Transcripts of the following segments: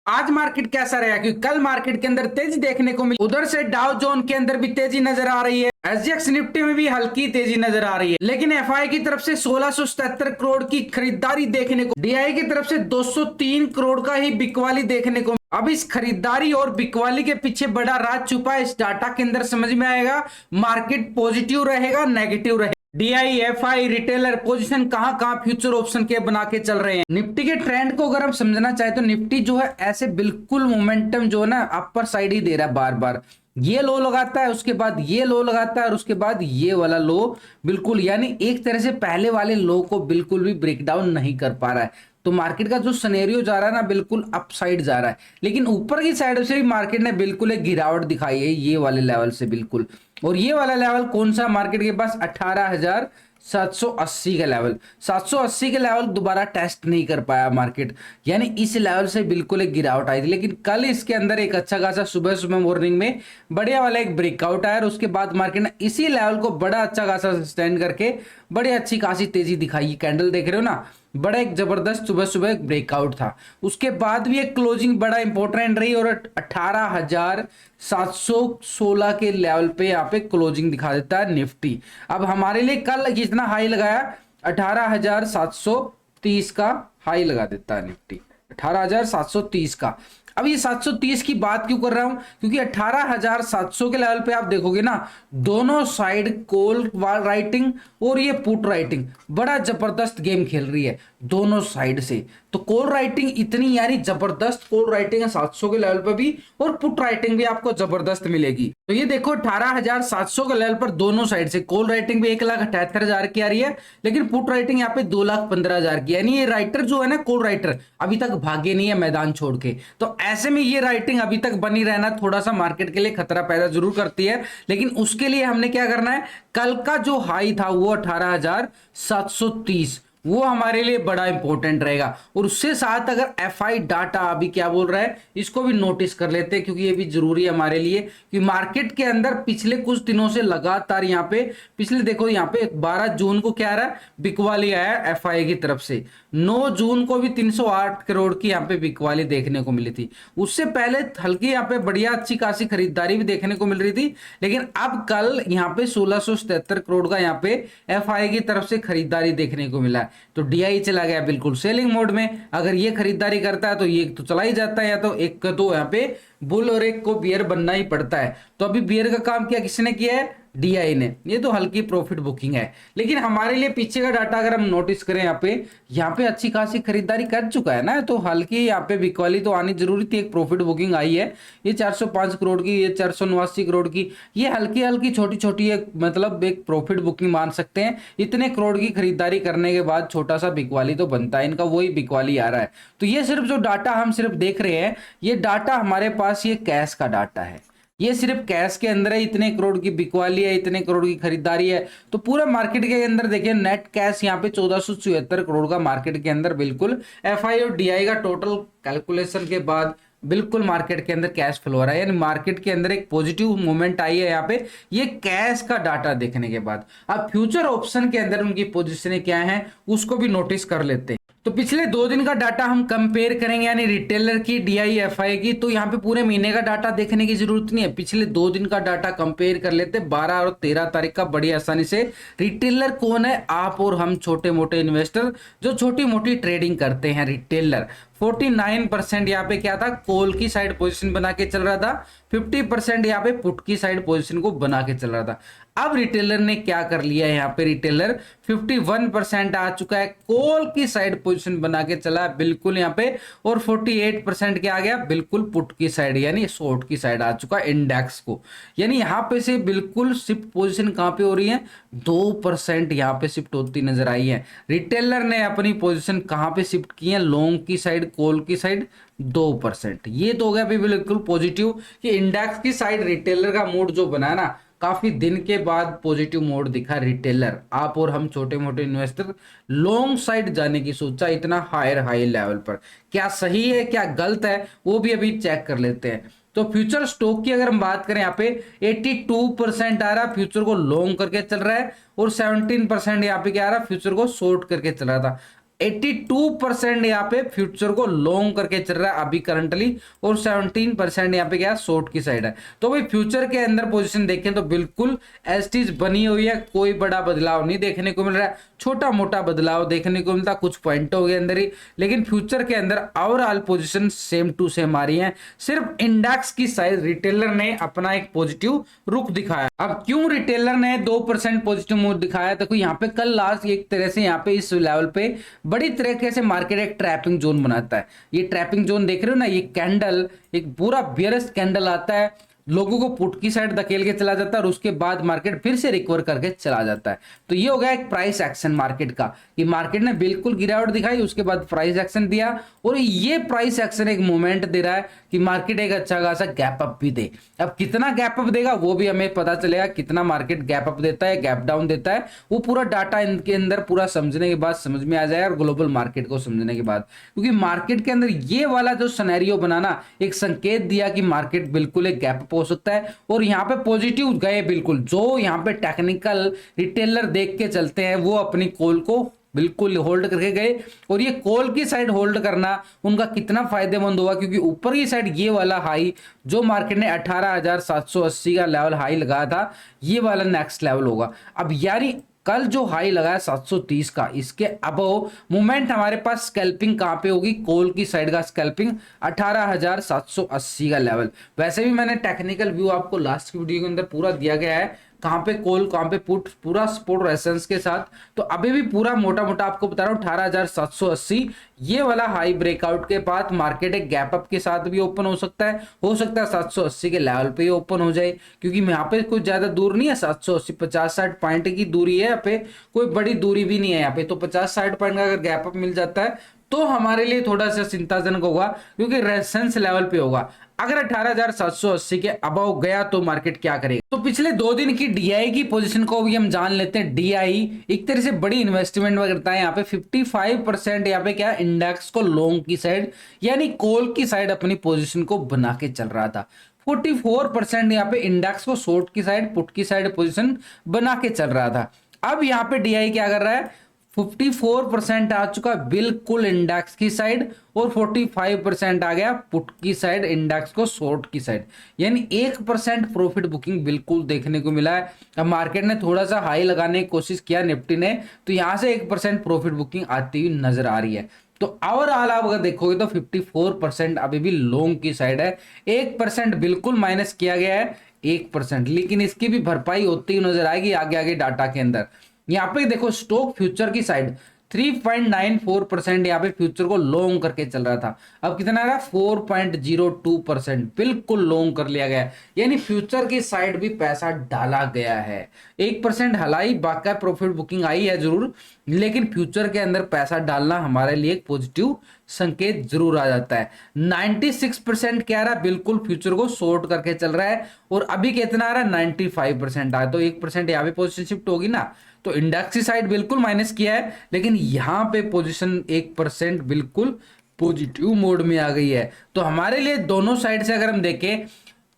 आज मार्केट कैसा रहा? क्योंकि कल मार्केट के अंदर तेजी देखने को मिली, उधर से डाउ जोन के अंदर भी तेजी नजर आ रही है, एसजीएक्स निफ्टी में भी हल्की तेजी नजर आ रही है। लेकिन एफआई की तरफ से 1677 करोड़ की खरीदारी देखने को, डीआई की तरफ से 203 करोड़ का ही बिकवाली देखने को। अब इस खरीदारी और बिकवाली के पीछे बड़ा राज छुपा है, इस डाटा के अंदर समझ में आएगा। मार्केट पॉजिटिव रहेगा, नेगेटिव रहेगा। डीआई, एफआई, रिटेलर पोजीशन कहां कहां फ्यूचर ऑप्शन के बना के चल रहे हैं। निफ्टी के ट्रेंड को अगर हम समझना चाहे तो निफ्टी जो है ऐसे बिल्कुल मोमेंटम जो है ना अपर साइड ही दे रहा है, बार बार ये लो लगाता है, उसके बाद ये लो लगाता है और उसके बाद ये वाला लो, बिल्कुल यानी एक तरह से पहले वाले लो को बिल्कुल भी ब्रेक डाउन नहीं कर पा रहा है। तो मार्केट का जो सिनेरियो जा रहा है ना बिल्कुल अप साइड जा रहा है, लेकिन ऊपर की साइड से भी मार्केट ने बिल्कुल एक गिरावट दिखाई है ये वाले लेवल से बिल्कुल। और ये वाला लेवल कौन सा? मार्केट के पास 18,780 का लेवल, 780 के लेवल दोबारा टेस्ट नहीं कर पाया मार्केट, यानी इस लेवल से बिल्कुल एक गिरावट आई थी। लेकिन कल इसके अंदर एक अच्छा खासा सुबह सुबह मॉर्निंग में बढ़िया वाला एक ब्रेकआउट आया और उसके बाद मार्केट ने इसी लेवल को बड़ा अच्छा खासा सस्टेन करके बड़ी अच्छी खासी तेजी दिखाई। कैंडल देख रहे हो ना, बड़ा एक जबरदस्त सुबह सुबह एक ब्रेकआउट था। उसके बाद भी एक क्लोजिंग बड़ा इंपॉर्टेंट रही और 18,716 के लेवल पे यहाँ पे क्लोजिंग दिखा देता है निफ्टी। अब हमारे लिए कल कितना हाई लगाया? 18,730 का हाई लगा देता है निफ्टी, 18,730 का। अब ये 730 की बात क्यों कर रहा हूं? क्योंकि 18,700 के लेवल पे आप देखोगे ना, दोनों साइड कॉल राइटिंग और ये पुट राइटिंग बड़ा जबरदस्त गेम खेल रही है दोनों साइड से। तो कॉल राइटिंग इतनी यानी जबरदस्त कॉल राइटिंग है 700 के लेवल पर भी, और पुट राइटिंग भी आपको जबरदस्त मिलेगी। तो ये देखो 18,700 के लेवल पर दोनों साइड से कॉल राइटिंग भी 1,78,000 की आ रही है, लेकिन पुट राइटिंग यहाँ पे 2,15,000 की। यानी ये राइटर जो है ना, कॉल राइटर अभी तक भागे नहीं है मैदान छोड़ के। तो ऐसे में ये राइटिंग अभी तक बनी रहना थोड़ा सा मार्केट के लिए खतरा पैदा जरूर करती है, लेकिन उसके लिए हमने क्या करना है, कल का जो हाई था वो 18,730 वो हमारे लिए बड़ा इंपॉर्टेंट रहेगा। और उससे साथ अगर एफआई डाटा अभी क्या बोल रहा है इसको भी नोटिस कर लेते हैं, क्योंकि ये भी जरूरी है हमारे लिए। कि मार्केट के अंदर पिछले कुछ दिनों से लगातार यहाँ पे पिछले देखो यहाँ पे 12 जून को क्या रहा है, बिकवाली आया एफआई की तरफ से। 9 जून को भी 308 करोड़ की यहाँ पे बिकवाली देखने को मिली थी। उससे पहले हल्की यहाँ पे बढ़िया अच्छी खासी खरीदारी भी देखने को मिल रही थी, लेकिन अब कल यहाँ पे 1677 करोड़ का यहाँ पे एफआई की तरफ से खरीदारी देखने को मिला है। तो डीआई चला गया बिल्कुल सेलिंग मोड में। अगर ये खरीदारी करता है तो ये तो चला ही जाता है, या तो एक तो यहाँ पे बुल और एक को बियर बनना ही पड़ता है। तो अभी बियर का काम क्या किसने किया है? डीआई ने। ये तो हल्की प्रॉफिट बुकिंग है, लेकिन हमारे लिए पीछे का डाटा अगर हम नोटिस करें यहाँ पे अच्छी खासी खरीदारी कर चुका है ना, तो हल्की यहाँ पे बिकवाली तो आनी जरूरी थी। एक प्रॉफिट बुकिंग आई है, ये 405 करोड़ की, ये 489 करोड़ की, ये हल्की हल्की छोटी छोटी एक मतलब एक प्रॉफिट बुकिंग मान सकते हैं। इतने करोड़ की खरीदारी करने के बाद छोटा सा बिकवाली तो बनता है, इनका वही बिकवाली आ रहा है। तो ये सिर्फ जो डाटा हम सिर्फ देख रहे हैं, ये डाटा हमारे पास ये कैश का डाटा है, ये सिर्फ कैश के अंदर है। इतने करोड़ की बिकवाली है, इतने करोड़ की खरीदारी है। तो पूरा मार्केट के अंदर देखिए नेट कैश यहाँ पे 1474 करोड़ का मार्केट के अंदर बिल्कुल एफआई और डीआई का टोटल कैलकुलेशन के बाद बिल्कुल मार्केट के अंदर कैश फ्लो हो रहा है। यानी मार्केट के अंदर एक पॉजिटिव मूवमेंट आई है यहाँ पे ये कैश का डाटा देखने के बाद। अब फ्यूचर ऑप्शन के अंदर उनकी पोजीशनें क्या है उसको भी नोटिस कर लेते हैं। तो पिछले 2 दिन का डाटा हम कंपेयर करेंगे, यानी रिटेलर की, डीआई, एफआई की। तो यहाँ पे पूरे महीने का डाटा देखने की जरूरत नहीं है, पिछले 2 दिन का डाटा कंपेयर कर लेते हैं, 12 और 13 तारीख का बड़ी आसानी से। रिटेलर कौन है? आप और हम छोटे मोटे इन्वेस्टर जो छोटी मोटी ट्रेडिंग करते हैं। रिटेलर 49% यहाँ पे क्या था, कॉल की साइड पोजीशन बना के चल रहा था, 50% यहाँ पे पुट की साइड पोजीशन को बना के चल रहा था। अब रिटेलर ने क्या कर लिया है, यहाँ पे रिटेलर 51% आ चुका है, कॉल की साइड पोजीशन बना के चला है बिल्कुल यहाँ पे, और 48% क्या आ गया, बिल्कुल पुट की साइड यानी शॉर्ट की साइड आ चुका है इंडेक्स को। यानी यहाँ पे से बिल्कुल शिफ्ट पोजीशन कहां पे हो रही है, 2% यहाँ पे शिफ्ट होती नजर आई है। रिटेलर ने अपनी पोजीशन कहां पे शिफ्ट की है, लॉन्ग की साइड, कॉल की साइड 2%। ये तो हो गया बिल्कुल पॉजिटिव कि इंडेक्स की साइड रिटेलर का मूड जो बना है ना, काफी दिन के बाद पॉजिटिव मोड दिखा रिटेलर। आप और हम छोटे मोटे इन्वेस्टर लॉन्ग साइड जाने की सोचा इतना हाई लेवल पर, क्या सही है क्या गलत है वो भी अभी चेक कर लेते हैं। तो फ्यूचर स्टॉक की अगर हम बात करें यहाँ पे 82% आ रहा फ्यूचर को लॉन्ग करके चल रहा है, और 17% यहाँ पे क्या आ रहा फ्यूचर को शॉर्ट करके चल रहा था। 82% यहाँ पे फ्यूचर को लॉन्ग करके चल रहा है अभी करंटली, और 17% यहाँ पे क्या शॉर्ट की साइड है। तो भाई फ्यूचर के अंदर पोजीशन देखें तो बिल्कुल एस्टीज बनी हुई है, कोई बड़ा बदलाव नहीं देखने को मिल रहा है, छोटा मोटा बदलाव देखने को मिलता कुछ पॉइंटों के अंदर ही, लेकिन फ्यूचर के अंदर overall position same to same आ रही है। सिर्फ इंडेक्स की साइड रिटेलर ने अपना एक पॉजिटिव रुख दिखाया। अब क्यों रिटेलर ने 2% पॉजिटिव मूव दिखाया? देखो यहाँ पे कल लास्ट एक तरह से यहाँ पे इस लेवल पे बड़ी तरीके से मार्केट एक ट्रैपिंग जोन बनाता है। ये ट्रैपिंग जोन देख रहे हो ना, ये कैंडल एक पूरा बियरिश कैंडल आता है, लोगों को पुट की साइड धकेल के चला जाता है और उसके बाद मार्केट फिर से रिकवर करके चला जाता है। तो ये हो गया एक प्राइस एक्शन मार्केट का, कि मार्केट ने बिल्कुल गिरावट दिखाई, उसके बाद प्राइस एक्शन दिया, और ये प्राइस एक्शन एक मोमेंट दे रहा है कि मार्केट एक अच्छा खासा गैप अप भी दे। अब कितना गैप अप देगा वो भी हमें पता चलेगा, कितना मार्केट गैप अप देता है, गैप डाउन देता है, वो पूरा डाटा इनके अंदर पूरा समझने के बाद समझ में आ जाएगा, और ग्लोबल मार्केट को समझने के बाद, क्योंकि मार्केट के अंदर ये वाला जो सिनेरियो बनाना एक संकेत दिया कि मार्केट बिल्कुल एक गैप अप हो सकता है, और यहाँ पे पॉजिटिव गए बिल्कुल। जो यहाँ पे टेक्निकल रिटेलर देख के चलते हैं वो अपनी कॉल को बिल्कुल होल्ड करके गए, और ये कॉल की साइड होल्ड करना उनका कितना फायदेमंद हुआ, क्योंकि ऊपर की साइड ये वाला हाई जो मार्केट ने 18,780 का लेवल हाई लगाया था, ये वाला नेक्स्ट लेवल होगा। अब यानी कल जो हाई लगा है 730 का, इसके अबव मूवमेंट हमारे पास स्कैल्पिंग कहां पे होगी? कॉल की साइड का स्कैल्पिंग 18,780 का लेवल। वैसे भी मैंने टेक्निकल व्यू आपको लास्ट की वीडियो के अंदर पूरा दिया गया है, कहां पे कॉल कहां पे पुट, पूरा सपोर्ट रेजिस्टेंस के साथ। तो अभी भी पूरा मोटा मोटा आपको बता रहा हूं 18,780 ये वाला हाई ब्रेकआउट के बाद मार्केट एक गैप अप के साथ भी ओपन हो सकता है 780 के लेवल पे ही ओपन हो जाए, क्योंकि यहाँ पे कुछ ज्यादा दूर नहीं है, 780 50-60 पॉइंट की दूरी है, यहाँ पे कोई बड़ी दूरी भी नहीं है यहाँ पे। तो 50-60 पॉइंट का अगर गैप अप मिल जाता है तो हमारे लिए थोड़ा सा चिंताजनक होगा, क्योंकि रेजिस्टेंस लेवल पे होगा। अगर 18,780 के अबव गया तो मार्केट क्या करेगा? तो पिछले 2 दिन की डीआई की पोजीशन को भी हम जान लेते हैं। डीआई एक तरह से बड़ी इन्वेस्टमेंट करता है यहाँ पे 55% यहाँ पे क्या इंडेक्स को लॉन्ग की साइड यानी कॉल की साइड अपनी पोजीशन को बना के चल रहा था। 44% यहाँ पे इंडेक्स को शॉर्ट की साइड पुट की साइड पोजीशन बना के चल रहा था। अब यहाँ पे डीआई क्या कर रहा है? 54% आ चुका बिल्कुल इंडेक्स की साइड, और 45% आ गया पुट की साइड इंडेक्स को शॉर्ट की साइड, यानी 1% प्रॉफिट बुकिंग बिल्कुल देखने को मिला है। अब मार्केट ने थोड़ा सा हाई लगाने की कोशिश किया निफ्टी ने, तो यहां से 1% प्रॉफिट बुकिंग आती हुई नजर आ रही है। तो ओवरऑल आप अगर देखोगे तो 54% अभी भी लॉन्ग की साइड है, 1% बिल्कुल माइनस किया गया है 1%, लेकिन इसकी भी भरपाई होती हुई नजर आएगी आगे आगे डाटा के अंदर। यहाँ पे देखो स्टॉक फ्यूचर की साइड 3.94% यहाँ पे फ्यूचर को लॉन्ग करके चल रहा था, अब कितना आ रहा है 4.02%, बिल्कुल लॉन्ग कर लिया गया, यानी फ्यूचर की साइड भी पैसा डाला गया है। 1% हलाई बाका प्रॉफिट बुकिंग आई है जरूर, लेकिन फ्यूचर के अंदर पैसा डालना हमारे लिए एक पॉजिटिव संकेत जरूर आ जाता है। 96% क्या रहा बिल्कुल फ्यूचर को शॉर्ट करके चल रहा है, और अभी कितना आ रहा है 95% आया, तो 1% यहाँ पे पोजिशन शिफ्ट होगी ना। तो इंडेक्स की साइड बिल्कुल माइनस किया है, लेकिन यहां पे पोजीशन 1% बिल्कुल पॉजिटिव मोड में आ गई है। तो हमारे लिए दोनों साइड से अगर हम देखें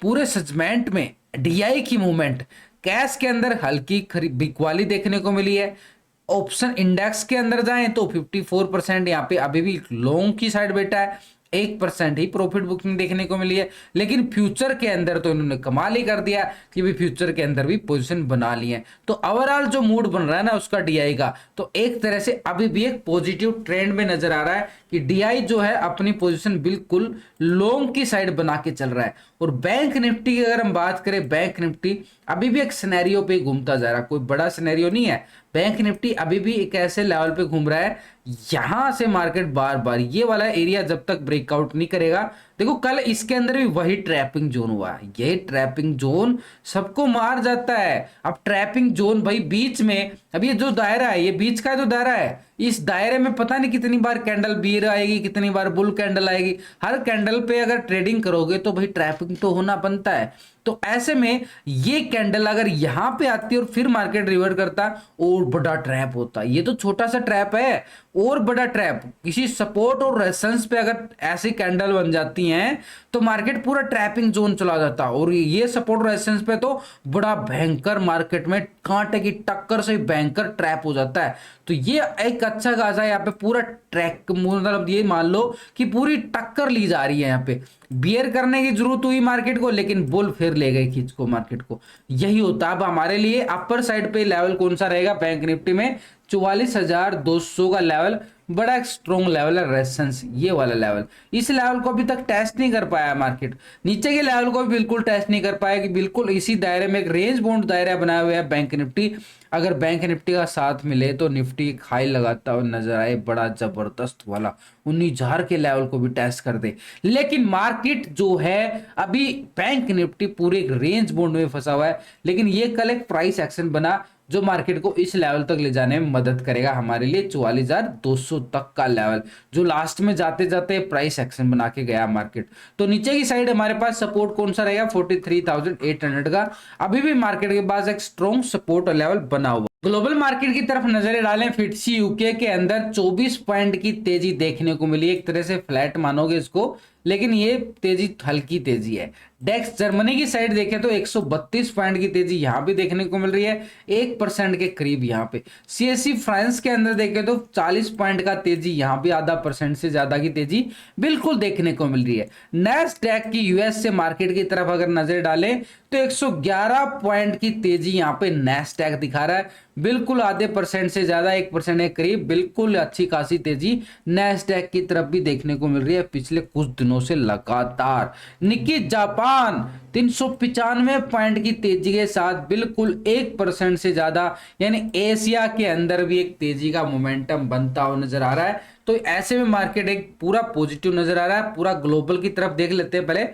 पूरे सेगमेंट में डीआई की मूवमेंट, कैश के अंदर हल्की बिकवाली देखने को मिली है। ऑप्शन इंडेक्स के अंदर जाएं तो 54% यहाँ पे अभी भी लॉन्ग की साइड बैठा है, 1% ही प्रॉफिट बुकिंग देखने को मिली है, लेकिन फ्यूचर के अंदर तो इन्होंने कमाल ही कर दिया कि भी फ्यूचर के अंदर भी पोजीशन बना ली है। तो ओवरऑल जो मूड बन रहा है ना उसका डीआई का, तो एक तरह से अभी भी एक पॉजिटिव ट्रेंड में नजर आ रहा है कि डीआई जो है अपनी पोजीशन बिल्कुल लॉन्ग की साइड बना के चल रहा है। और बैंक निफ्टी की अगर हम बात करें, बैंक निफ्टी अभी भी एक सिनेरियो पे घूमता जा रहा है, कोई बड़ा सिनेरियो नहीं है। बैंक निफ्टी अभी भी एक ऐसे लेवल पे घूम रहा है, यहां से मार्केट बार बार ये वाला एरिया जब तक ब्रेकआउट नहीं करेगा, देखो कल इसके अंदर भी वही ट्रैपिंग जोन हुआ है, ये ट्रैपिंग जोन सबको मार जाता है। अब ट्रैपिंग जोन भाई बीच में, अब ये जो दायरा है ये बीच का जो दायरा है, इस दायरे में पता नहीं कितनी बार कैंडल बीर आएगी, कितनी बार बुल कैंडल आएगी, हर कैंडल पे अगर ट्रेडिंग करोगे तो भाई ट्रैपिंग तो होना बनता है। तो ऐसे में ये कैंडल अगर यहां पे आती है और फिर मार्केट रिवर्ट करता और बड़ा ट्रैप होता, ये तो छोटा सा ट्रैप है और बड़ा ट्रैप, किसी सपोर्ट और रेजिस्टेंस पे अगर ऐसी कैंडल बन जाती हैं तो मार्केट पूरा ट्रैपिंग जोन चला जाता, और ये सपोर्ट रेजिस्टेंस पे तो बड़ा भयंकर मार्केट में कांटे की टक्कर से भयंकर ट्रैप हो जाता है। तो ये एक एक अच्छा खासा यहाँ पे पूरा ट्रैक, मतलब ये मान लो कि पूरी टक्कर ली जा रही है यहाँ पे। बियर करने की जरूरत हुई मार्केट को, लेकिन बुल फिर ले गए खींच को मार्केट को। यही होता है अब हमारे लिए। अपर साइड पे लेवल कौन सा रहेगा बैंक निफ्टी में? 44,200 का लेवल बड़ा एक स्ट्रॉन्ग लेवल है, रेजिस्टेंस ये वाला लेवल। इस लेवल को अभी तक टेस्ट नहीं कर पाया मार्केट, नीचे के लेवल को भी बिल्कुल टेस्ट नहीं कर पाया, कि बिल्कुल इसी दायरे में एक रेंज बाउंड दायरा बनाया हुआ है बैंक निफ्टी। अगर बैंक निफ्टी का साथ मिले तो निफ्टी एक हाई लगाता हुआ नजर आए, बड़ा जबरदस्त वाला 19,000 के लेवल को भी टेस्ट कर दे। लेकिन मार्केट जो है अभी बैंक निफ्टी पूरे एक रेंज बाउंड में फंसा हुआ है, लेकिन ये कल एक प्राइस एक्शन बना जो मार्केट को इस लेवल तक ले जाने में मदद करेगा हमारे लिए। 44,200 तक का लेवल जो लास्ट में जाते जाते प्राइस एक्शन बना के गया मार्केट। तो नीचे की साइड हमारे पास सपोर्ट कौन सा रहेगा? 43,800 का अभी भी मार्केट के पास एक स्ट्रॉन्ग सपोर्ट लेवल बना हुआ। ग्लोबल मार्केट की तरफ नजरें डालें, फिटसी यूके के अंदर 24 पॉइंट की तेजी देखने को मिली। एक तरह से फ्लैट मानोगे इसको, लेकिन ये तेजी हल्की तेजी है। डेक्स जर्मनी की साइड देखें तो 132 पॉइंट की तेजी यहां भी देखने को मिल रही है, 1% के करीब यहां पे। सीएससी फ्रांस के अंदर देखें तो 40 पॉइंट का तेजी, यहां भी आधा % से ज्यादा की तेजी बिल्कुल देखने को मिल रही है। नैस्डैक की यूएस से मार्केट की तरफ अगर नजर डालें तो 111 पॉइंट की तेजी यहां पे नैस्डैक दिखा रहा है, बिल्कुल आधे % से ज्यादा, 1% के करीब, बिल्कुल अच्छी खासी तेजी नैस्डैक की तरफ भी देखने को मिल रही है पिछले कुछ दिनों से लगातार। निक्की जापान 395 पॉइंट की तेजी के साथ बिल्कुल 1% से ज्यादा, यानी एशिया के अंदर भी एक तेजी का मोमेंटम बनता हुआ नजर आ रहा है। तो ऐसे में मार्केट एक पूरा पॉजिटिव नजर आ रहा है। पूरा ग्लोबल की तरफ देख लेते हैं पहले।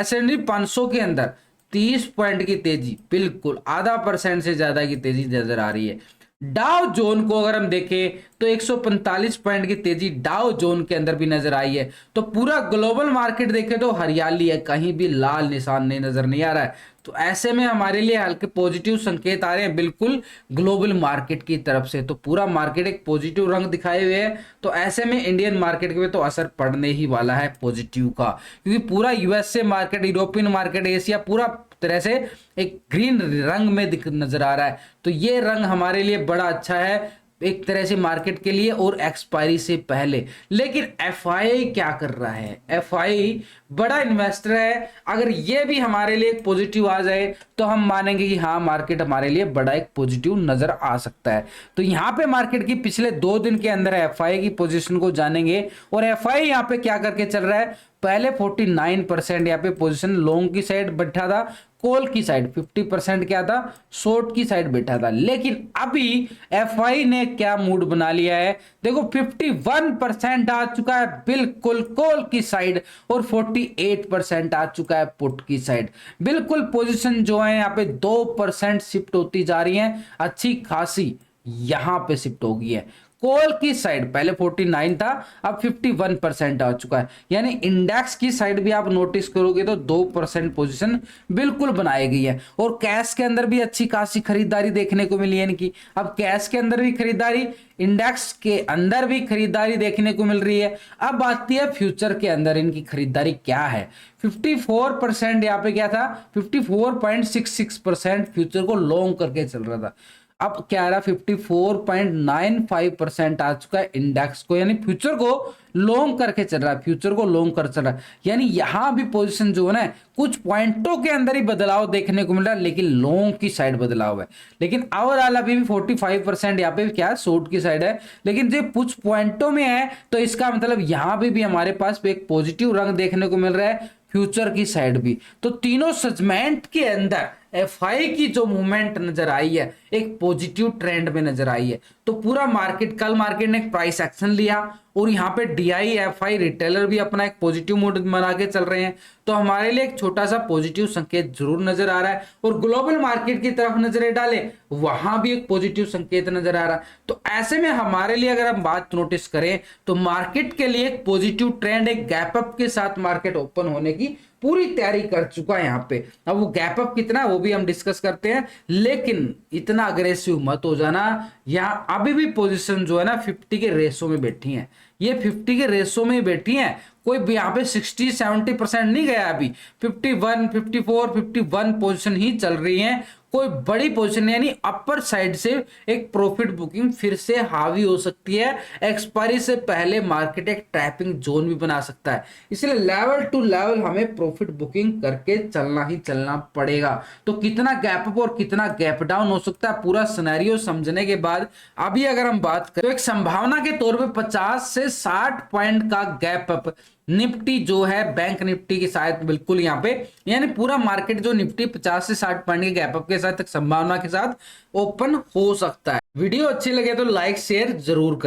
S&P 500 के अंदर 30 पॉइंट की तेजी, बिल्कुल आधा % से ज्यादा की तेजी नजर आ रही है। डाउ जोन को अगर हम देखें तो 145 पॉइंट की तेजी डाउ जोन के अंदर भी नजर आई है। तो पूरा ग्लोबल मार्केट देखें तो हरियाली है, कहीं भी लाल निशान नहीं नजर नहीं आ रहा है। तो ऐसे में हमारे लिए हल्के पॉजिटिव संकेत आ रहे हैं बिल्कुल ग्लोबल मार्केट की तरफ से। तो पूरा मार्केट एक पॉजिटिव रंग दिखाए हुए है। तो ऐसे में इंडियन मार्केट में तो असर पड़ने ही वाला है पॉजिटिव का, क्योंकि पूरा USA market, European market, Asia पूरा तरह से एक ग्रीन रंग में नजर आ रहा है। तो ये रंग हमारे लिए बड़ा अच्छा है एक तरह से मार्केट के लिए और एक्सपायरी से पहले। लेकिन एफआई क्या कर रहा है? एफआई बड़ा इन्वेस्टर है, अगर ये भी हमारे लिए एक पॉजिटिव आ जाए तो हम मानेंगे कि हाँ मार्केट हमारे लिए बड़ा एक पॉजिटिव नजर आ सकता है। तो यहाँ पे मार्केट की पिछले 2 दिन के अंदर एफआई की पोजीशन को जानेंगे। और एफआई यहाँ पे क्या करके चल रहा है? पहले 49% यहाँ पे पोजीशन लॉन्ग की साइड बैठा था, कॉल की साइड 50% क्या था? शॉर्ट की साइड बैठा था। लेकिन अभी एफआई ने क्या मूड बना लिया है? देखो 51% आ चुका है बिल्कुल कॉल की साइड, और 48% आ चुका है पुट की साइड। बिल्कुल पोजीशन जो है यहाँ पे 2% शिफ्ट होती जा रही है, अच्छी खासी यहां पे शिफ्ट हो गई है। कॉल की साइड पहले 49 था, अब 51% आ चुका है। यानी इंडेक्स की साइड भी आप नोटिस करोगे तो 2% पोजीशन बिल्कुल बनाई गई है। और कैश के अंदर भी अच्छी खासी खरीदारी देखने को मिली है इनकी। अब कैश के अंदर भी खरीदारी, इंडेक्स के अंदर भी खरीदारी देखने को मिल रही है। अब आती है फ्यूचर के अंदर इनकी खरीदारी क्या है। 54% यहाँ पे क्या था? 54.66% फ्यूचर को लॉन्ग करके चल रहा था, अब क्या आ रहा? 54.95% आ चुका है इंडेक्स को, यानी फ्यूचर को लॉन्ग करके चल रहा है, फ्यूचर को लॉन्ग कर चल रहा है। यानी यहां भी पोजीशन जो है ना कुछ पॉइंटों के अंदर ही बदलाव देखने को मिल रहा है, लेकिन लॉन्ग की साइड बदलाव है। लेकिन ओवरऑल अभी भी 45% यहाँ पे क्या शॉर्ट की साइड है, लेकिन जो कुछ पॉइंटों में है तो इसका मतलब यहां पे भी हमारे पास एक पॉजिटिव रंग देखने को मिल रहा है, फ्यूचर की साइड भी। तो तीनों सेगमेंट के अंदर एफआई की जो मूवमेंट नजर आई है एक पॉजिटिव ट्रेंड में नजर आई है। तो पूरा मार्केट, कल मार्केट ने एक प्राइस एक्शन लिया और यहाँ पे डीआई एफआई रिटेलर भी अपना एक पॉजिटिव मूड बना के चल रहे हैं। तो हमारे लिए एक छोटा सा पॉजिटिव संकेत जरूर नजर आ रहा है। और ग्लोबल मार्केट की तरफ नजरें डाले, वहां भी एक पॉजिटिव संकेत नजर आ रहा है। तो ऐसे में हमारे लिए अगर हम बात नोटिस करें तो मार्केट के लिए एक पॉजिटिव ट्रेंड, एक गैप अप के साथ मार्केट ओपन होने की पूरी तैयारी कर चुका है यहाँ पे। अब वो गैप अप कितना है वो भी हम डिस्कस करते हैं, लेकिन इतना अग्रेसिव मत हो जाना। यहाँ अभी भी पोजीशन जो है ना 50 के रेशो में बैठी है, ये 50 के रेशो में बैठी है, कोई भी यहाँ पे 60-70% नहीं गया। अभी 51, 54, 51 पोजीशन ही चल रही है। कोई बड़ी पोजीशन यानी अपर साइड से एक प्रॉफिट बुकिंग फिर से हावी हो सकती है। एक्सपायरी से पहले मार्केट एक ट्रैपिंग जोन भी बना सकता है, इसलिए लेवल टू लेवल हमें प्रॉफिट बुकिंग करके चलना ही चलना पड़ेगा। तो कितना गैप अप और कितना गैप डाउन हो सकता है पूरा सिनेरियो समझने के बाद अभी अगर हम बात करें तो एक संभावना के तौर पे 50 से 60 पॉइंट का गैप अप निफ्टी जो है बैंक निफ्टी के साथ बिल्कुल यहाँ पे, यानी पूरा मार्केट जो निफ्टी 50 से 60 पॉइंट के गैप अप के साथ एक संभावना के साथ ओपन हो सकता है। वीडियो अच्छी लगे तो लाइक शेयर जरूर करें।